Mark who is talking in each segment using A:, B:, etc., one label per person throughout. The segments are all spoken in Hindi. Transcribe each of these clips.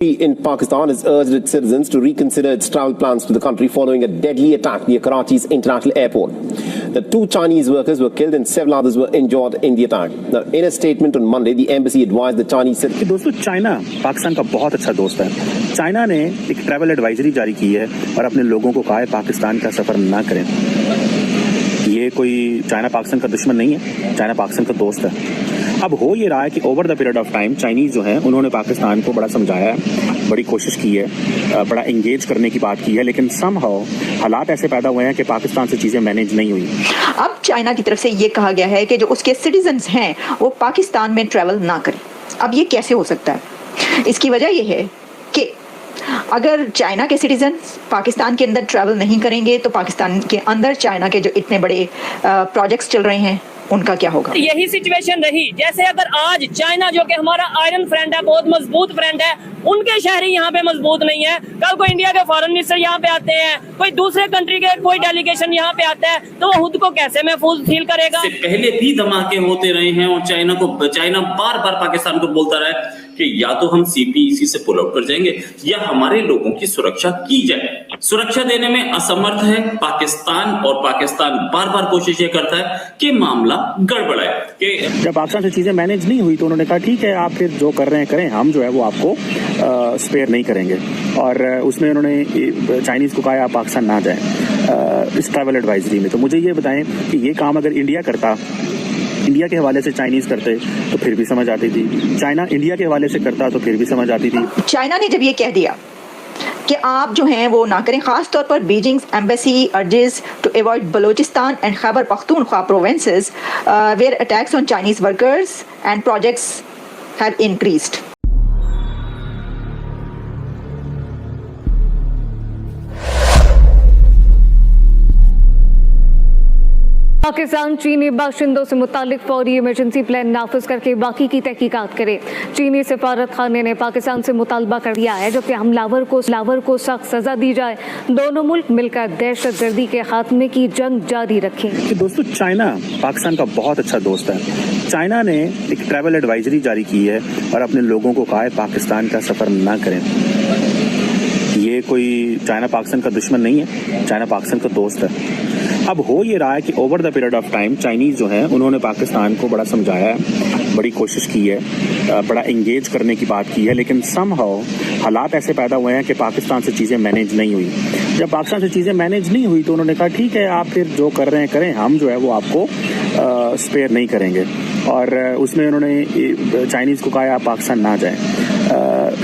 A: In Pakistan has urged its citizens to reconsider its travel plans to the country following a deadly attack near Karachi's international airport. The 2 Chinese workers were killed and several others were injured in the attack. Now, in a statement on Monday, the embassy advised the Chinese citizens.
B: दोस्तों, चाइना पाकिस्तान का बहुत अच्छा दोस्त है। चाइना ने एक ट्रैवल एडवाइजरी जारी की है और अपने लोगों को कहा है पाकिस्तान का सफर ना करें। ये कोई चाइना पाकिस्तान का दुश्मन नहीं है, चाइना पाकिस्तान का दोस्त है। अब हो ये रहा है कि over the period of time Chinese जो हैं उन्होंने पाकिस्तान को बड़ा समझाया है, बड़ी कोशिश की है, बड़ा एंगेज करने की बात की है, लेकिन समहाउ हालात ऐसे पैदा हुए हैं कि पाकिस्तान से चीजें मैनेज नहीं हुई।
C: अब चाइना की तरफ से ये कहा गया है कि जो उसके सिटीजन्स हैं वो पाकिस्तान में ट्रैवल ना करें। अब ये कैसे हो सकता है? इसकी वजह ये है कि अगर चाइना के सिटीजन पाकिस्तान के अंदर ट्रैवल नहीं करेंगे तो पाकिस्तान के अंदर चाइना के जो इतने बड़े प्रोजेक्ट्स चल रहे हैं उनका क्या होगा?
D: यही सिचुएशन रही। जैसे अगर आज चाइना जो कि हमारा आयरन फ्रेंड है, बहुत मजबूत फ्रेंड है, उनके शहरी यहाँ पे मजबूत नहीं है, कल को इंडिया के फॉरेन मिनिस्टर यहाँ पे आते हैं, कोई दूसरे कंट्री के कोई डेलीगेशन यहाँ पे आता है, तो वो खुद को कैसे महफूज फील करेगा?
E: पहले भी धमाके होते रहे हैं और चाइना बार बार पाकिस्तान को बोलता रहा है कि या तो हम CPEC से पुल आउट कर जाएंगे या हमारे लोगों की सुरक्षा की जाए। सुरक्षा देने में असमर्थ है पाकिस्तान और पाकिस्तान बार बार कोशिश ये करता है कि मामला गड़बड़ है। कि
B: जब पाकिस्तान से चीजें मैनेज नहीं हुई तो उन्होंने कहा ठीक है, आप फिर जो कर रहे हैं करें, हम जो है वो आपको स्पेयर नहीं करेंगे। और उसमें उन्होंने चाइनीज को कहा आप पाकिस्तान ना जाएं इस ट्रैवल एडवाइजरी में। तो मुझे ये बताएं कि ये काम अगर इंडिया करता, इंडिया के हवाले से चाइनीज करते तो फिर भी समझ आती थी, चाइना इंडिया के हवाले से करता तो फिर भी समझ आती थी।
C: चाइना ने जब ये कह दिया कि आप जो हैं वो ना करें, खास तौर पर Beijing embassy urges to avoid Balochistan and Khyber Pakhtunkhwa provinces where attacks on Chinese workers and projects have increased.
F: Pakistan चीनी बाशिंदों से मुतालिक फौरी इमरजेंसी प्लान नाफिज करके बाकी की तहकीकात करे। चीनी सफारत खाने ने पाकिस्तान से मुतालबा कर दिया है जबकि हमलावर को सख्त सजा दी जाए। दोनों मुल्क मिलकर दहशत गर्दी के खात्मे की जंग जारी रखें।
B: दोस्तों, चाइना पाकिस्तान का बहुत अच्छा दोस्त है। चाइना ने एक ट्रैवल एडवाइजरी जारी की है और अपने लोगों को कहा है पाकिस्तान का सफर ना करें। ये कोई चाइना पाकिस्तान का दुश्मन नहीं है, चाइना पाकिस्तान का दोस्त है। अब हो ये रहा है कि over the period of time Chinese जो हैं उन्होंने पाकिस्तान को बड़ा समझाया है, बड़ी कोशिश की है, बड़ा एंगेज करने की बात की है, लेकिन समहाउ हालात ऐसे पैदा हुए हैं कि पाकिस्तान से चीजें मैनेज नहीं हुई। जब पाकिस्तान से चीजें मैनेज नहीं हुई तो उन्होंने कहा ठीक है, आप फिर जो कर रहे हैं करें, हम जो है वो आपको स्पेयर नहीं करेंगे। और उसमें उन्होंने चाइनीज को कहा आप पाकिस्तान ना जाएं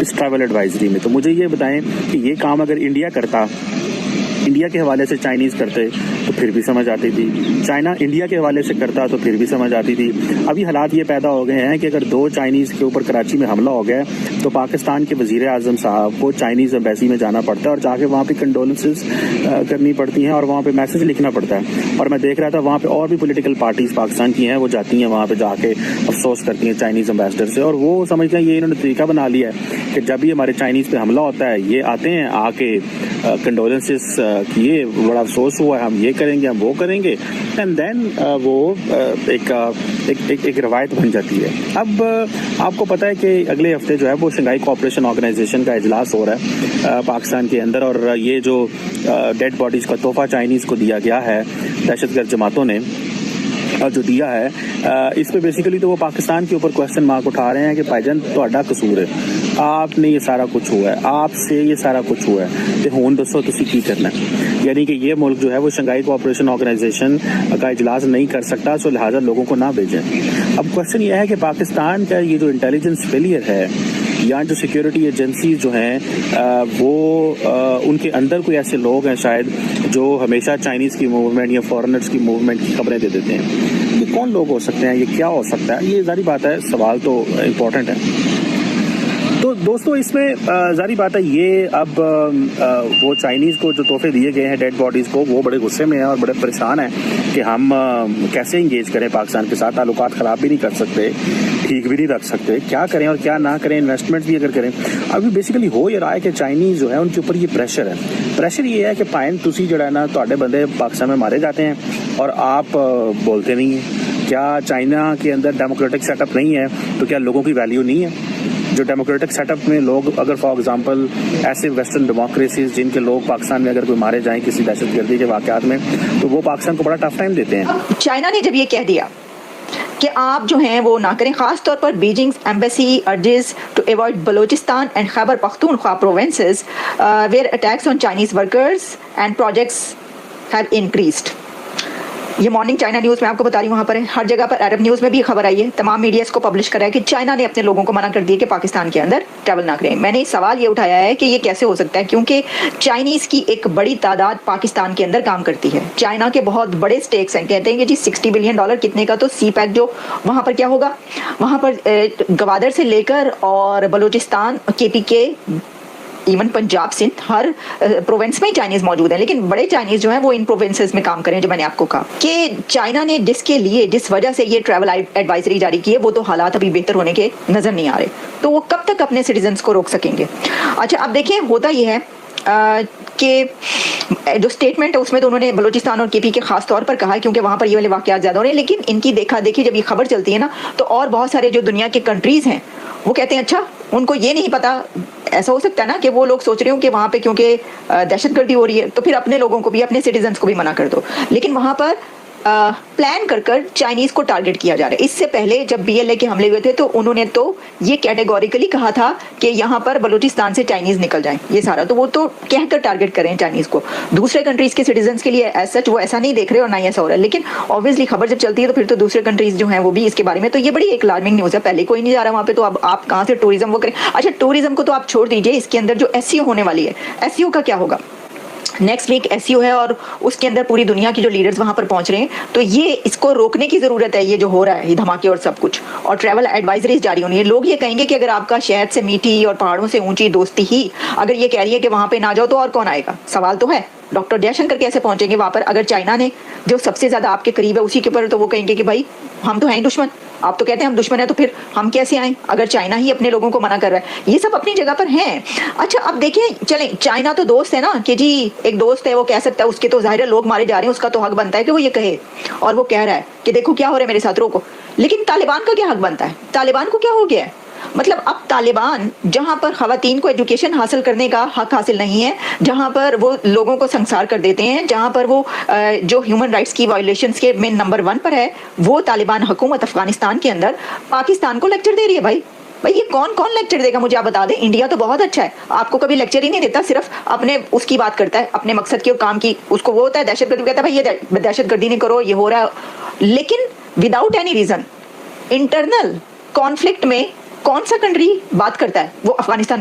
B: इस ट्रैवल एडवाइजरी में। तो मुझे ये बताएं कि ये काम अगर इंडिया करता, इंडिया के हवाले से चाइनीज करते तो फिर भी समझ आती थी, चाइना इंडिया के हवाले से करता तो फिर भी समझ आती थी। अभी हालात ये पैदा हो गए हैं कि अगर 2 चाइनीज के ऊपर कराची में हमला हो गया तो पाकिस्तान के वजीर आजम साहब को चाइनीज एम्बेसी में जाना पड़ता है और जाके वहाँ पे कंडोलेंसेस करनी पड़ती हैं और वहाँ पे मैसेज लिखना पड़ता है। और मैं देख रहा था वहाँ पे और भी पॉलिटिकल पार्टीज पाकिस्तान की हैं, वो जाती हैं वहाँ पे जाके अफसोस करती हैं चाइनीज एम्बेसडर से। और वो समझते हैं ये इन्होंने तरीका बना लिया है कि जब भी हमारे चाइनीज पे हमला होता है ये आते हैं, आके कंडोलेंसेस किए, बड़ा अफसोस हुआ है, हम ये करेंगे, हम वो करेंगे, एंड देन वो एक रवायत बन जाती है। अब आपको पता है कि अगले हफ्ते जो है वो शंघाई कोऑपरेशन ऑर्गेनाइजेशन का इजलास हो रहा है पाकिस्तान के अंदर, और ये जो डेड बॉडीज का तोहफा चाइनीज को दिया गया है दहशतगर्द जमातों ने जो दिया है, इस पे बेसिकली तो वो पाकिस्तान के ऊपर क्वेश्चन मार्क उठा रहे हैं कि भाईजान ਤੁਹਾਡਾ कसूर है, आपने ये सारा कुछ हुआ है, आपसे ये सारा कुछ हुआ है, तो हुन दसो तुसी की करना है। यानी कि ये मुल्क जो है वो शंघाई कोऑपरेशन ऑर्गेनाइजेशन का इजलास नहीं कर सकता, सो लिहाजा लोगों को ना भेजें। अब क्वेश्चन ये है कि पाकिस्तान का ये जो इंटेलिजेंस फेलियर है या जो सिक्योरिटी एजेंसीज जो हैं वो उनके अंदर कोई ऐसे लोग हैं शायद जो हमेशा चाइनीज की मूवमेंट या फॉरेनर्स की मूवमेंट की खबरें दे देते हैं। ये कौन लोग हो सकते हैं, ये क्या हो सकता है, ये जारी बात है, सवाल तो इम्पोर्टेंट है। तो दोस्तों, इसमें जारी बात है ये अब वो चाइनीज को जो तोहफे दिए गए हैं डेड बॉडीज को, वो बड़े गुस्से में हैं और बड़े परेशान हैं कि हम कैसे इंगेज करें पाकिस्तान के साथ, ताल्लुकात खराब भी नहीं कर सकते, ठीक भी नहीं रख सकते, क्या करें और क्या ना करें, इन्वेस्टमेंट भी अगर करें। अभी बेसिकली हो ये रहा है कि चाइनीज जो है उनके ऊपर ये प्रेशर है। प्रेशर ये है कि पाइन तुसी जो है ना ਤੁਹਾਡੇ बंदे पाकिस्तान में मारे जाते हैं और आप बोलते नहीं हैं। क्या चाइना के अंदर डेमोक्रेटिक सेटअप नहीं है तो क्या लोगों की वैल्यू नहीं है? जो डेमोक्रेटिक सेटअप में लोग अगर फॉर एग्जांपल ऐसे वेस्टर्न डेमोक्रेसीज जिनके लोग पाकिस्तान में अगर कोई मारे जाएं किसी दहशतगर्दी के वाकयात में, तो वो पाकिस्तान को बड़ा टफ टाइम देते हैं।
C: चाइना ने जब ये कह दिया कि आप जो हैं वो ना करें, खास तौर पर Beijing embassy urges to avoid Balochistan and Khyber Pakhtunkhwa provinces where attacks on Chinese workers and projects have increased. ये मॉर्निंग चाइना न्यूज़ में आपको बता रही हूँ, वहाँ पर है, हर जगह पर अरब न्यूज़ में भी खबर आई है, तमाम मीडिया इसको पब्लिश कर रहा है कि चाइना ने अपने लोगों को मना कर दिया कि पाकिस्तान के अंदर ट्रैवल ना करें। मैंने सवाल ये उठाया है कि ये कैसे हो सकता है, क्योंकि चाइनीज़ की एक बड़ी तादाद पाकिस्तान के अंदर काम करती है। चाइना के बहुत बड़े स्टेक्स हैं, कहते हैं कि जी $60 बिलियन कितने का, तो सी पैक जो वहाँ पर क्या होगा, वहाँ पर गवादर से लेकर और बलूचिस्तान, KPK, इवन पंजाब, सिंध, हर प्रोविंस में चाइनीज मौजूद है। लेकिन बड़े चाइनीज जो हैं वो इन प्रोविंसेस में काम करें। जो मैंने आपको कहा कि चाइना ने जिस वजह से ये ट्रैवल एडवाइजरी जारी की है, वो तो हालात अभी बेहतर होने के नजर नहीं आ रहे, तो वो कब तक अपने सिटीजन्स को रोक सकेंगे। अच्छा, अब देखिए होता ये है कि जो स्टेटमेंट है उसमें तो उन्होंने बलूचिस्तान और KPK के खास तौर पर कहा है, क्योंकि वहाँ पर ये वाले वाक़यात ज़्यादा हो रहे हैं। लेकिन इनकी देखा देखी जब ये खबर चलती है ना, तो और बहुत सारे जो दुनिया के कंट्रीज़ हैं वो कहते हैं अच्छा, उनको ये नहीं पता, ऐसा हो सकता है ना कि वो लोग सोच रहे हो कि वहाँ पे क्योंकि दहशतगर्दी हो रही है तो फिर अपने लोगों को भी, अपने सिटीजन्स को भी मना कर दो। लेकिन वहाँ पर प्लान कर चाइनीज को टारगेट किया जा रहा है। इससे पहले जब BLA के हमले हुए थे तो उन्होंने तो ये कैटेगोरिकली कहा था कि यहाँ पर बलूचिस्तान से चाइनीज निकल जाएं, ये सारा तो वो तो कहकर टारगेट करें चाइनीज को। दूसरे कंट्रीज के सिटीजन्स के लिए एज सच वो ऐसा नहीं देख रहे और ना ही ऐसा हो रहा है। लेकिन ऑब्वियसली खबर जब चलती है तो फिर तो दूसरे कंट्रीज जो हैं वो भी इसके बारे में, तो ये बड़ी एक अलार्मिंग न्यूज़ है। पहले कोई नहीं जा रहा वहाँ पे, तो अब आप कहाँ से टूरिज्म वो करें। अच्छा, टूरिज्म को तो आप छोड़ दीजिए, इसके अंदर जो SCO होने वाली है, SCO का क्या होगा। नेक्स्ट वीक SCO है और उसके अंदर पूरी दुनिया की जो लीडर्स वहां पर पहुंच रहे हैं, तो ये इसको रोकने की जरूरत है, ये जो हो रहा है, ये धमाके और सब कुछ, और ट्रैवल एडवाइजरीज जारी होनी है। लोग ये कहेंगे कि अगर आपका शहर से मीठी और पहाड़ों से ऊंची दोस्ती ही अगर ये कह रही है कि वहां पे ना जाओ, तो और कौन आएगा। सवाल तो है, डॉक्टर जयशंकर कैसे पहुंचेंगे वहां पर अगर चाइना ने जो सबसे ज्यादा आपके करीब है उसी के ऊपर, तो वो कहेंगे कि भाई हम तो हैं दुश्मन, आप तो कहते हैं हम दुश्मन है, तो फिर हम कैसे आए अगर चाइना ही अपने लोगों को मना कर रहा है। ये सब अपनी जगह पर हैं। अच्छा, अब देखिए, चलें, चाइना तो दोस्त है ना, कि जी एक दोस्त है, वो कह सकता है, उसके तो जाहिर है लोग मारे जा रहे हैं, उसका तो हक बनता है कि वो ये कहे, और वो कह रहा है कि देखो क्या हो रहा है मेरे साथ, रोको। लेकिन तालिबान का क्या हक बनता है, तालिबान को क्या हो गया है। मतलब अब तालिबान जहां पर खवातीन को एजुकेशन हासिल करने का हक हासिल नहीं है, जहां पर वो लोगों को संसार कर देते हैं, जहां पर वो जो ह्यूमन राइट्स की वायलेशंस के में नंबर 1 पर है, वो तालिबान हुकूमत अफगानिस्तान के अंदर पाकिस्तान को लेक्चर दे रही है। भाई ये कौन कौन लेक्चर देगा, मुझे आप बता दें। इंडिया तो बहुत अच्छा है, आपको कभी लेक्चर ही नहीं देता, सिर्फ अपने उसकी बात करता है, अपने मकसद की और काम की। उसको वो होता है दहशतगर्दी, कहता है भाई ये दहशतगर्दी नहीं करो, ये हो रहा है। लेकिन without any reason internal conflict में कौन सा कंट्री बात करता है, वो अफगानिस्तान